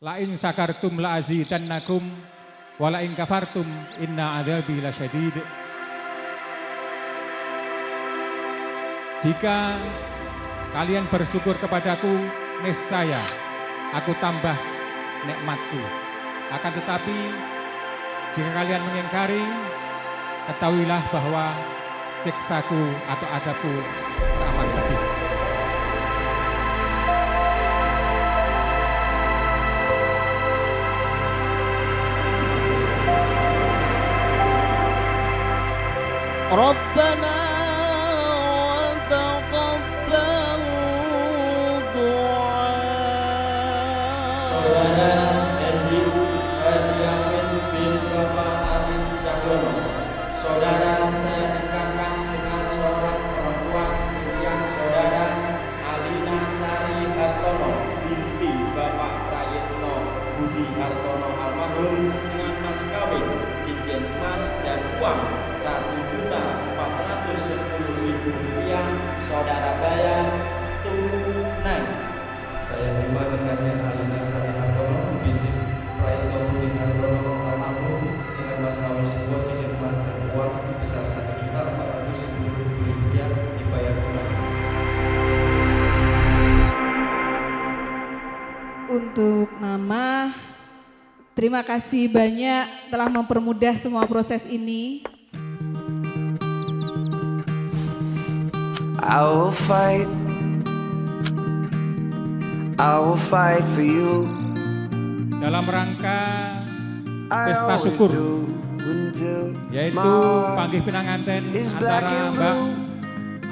La in sakartum la azidannakum wa la in kafartum inna adzabi lasyadid. Jika kalian bersyukur kepadaku, niscaya aku tambah nikmatku. Akan tetapi jika kalian mengingkari, ketahuilah bahwa siksaku atau adabku teramat pedih. Rabbana wa taqabbal du'a. Saudara Hendy Eryamin bin Bapak Ali Cakrono. Saudara saya nikahkan dengan seorang perempuan pilihan saudara Alina Sari Hartono binti Bapak Prayitno Budi Hartono almarhum dengan mas kawin cincin emas dan uang Rp1.410.000 saudara bayar tunai. Saya terima nikahnya Alina Sari Hartono binti Prayitno Budi Hartono almarhum dengan mas kawin sebuah cincin emas dan uang sebesar Rp1.410.000 dibayar tunai. Untuk Mama, terima kasih banyak telah mempermudah semua proses ini. I will fight for you. Dalam rangka pesta syukur, yaitu panggih pinanganten antara Mbak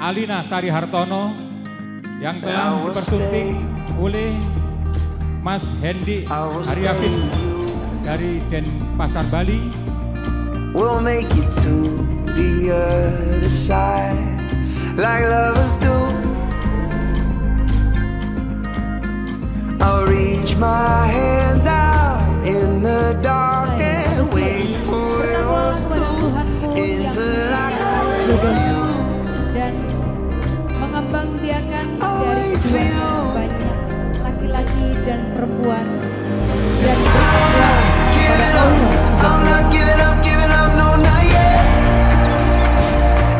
Alina Sari Hartono yang telah dipersunting oleh Mas Hendy Eryamin dari Denpasar, Bali. We'll make it to the other side like lovers do. I'll reach my hands out in the dark and wait for yours to interlock with you. Dan mengembangbiakan dari kedua banyak laki-laki dan perempuan dan berdoa kepada Allah. I'm not giving up, no not yet.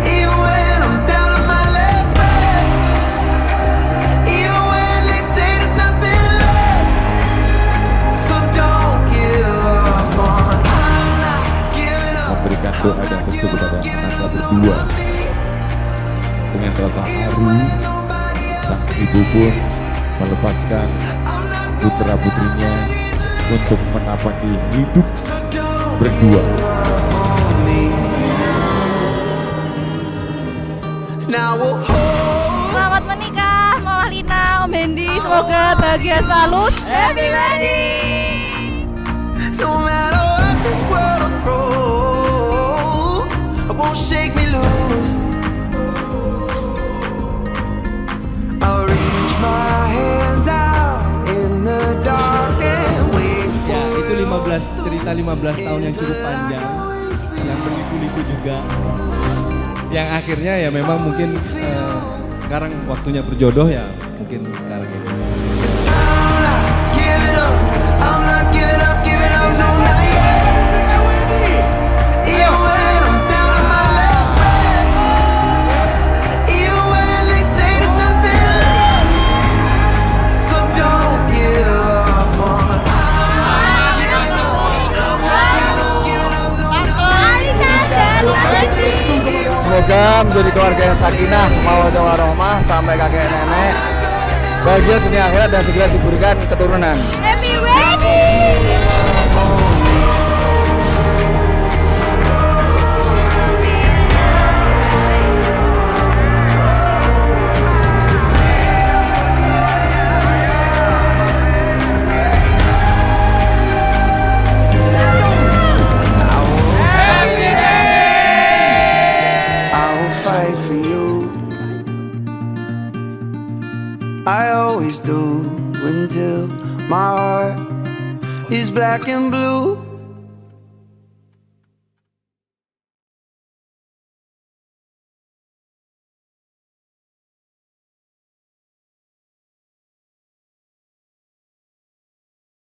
Even when I'm down to my last breath, even when they say there's nothing left, so don't give up on. I'm not giving up. Memberikan doa dan restu kepada anaknya berdua. Dengan rasa haru, sang ibu pun melepaskan putra-putrinya untuk menapaki hidup berdua. Selamat menikah Mama Lina, Om Hendy, semoga bahagia selalu. Happy wedding. No matter what this world will throw, it won't shake me loose. I'll reach my hands out in the dark and wait for. Ya, itu 15 tahun yang cukup panjang, yang berliku-liku juga. Yang akhirnya ya memang mungkin sekarang waktunya berjodoh ya, mungkin sekarang ini. I'm not giving up, no not yet. Even when I'm down to my last breath, even when they say there's nothing left, so don't give up on. Semoga menjadi keluarga yang sakinah, mawaddah warahmah sampai kakek nenek, bahagia dunia akhirat dan segera diberikan keturunan. Happy wedding. Fight for you. I always do until my heart is black and blue.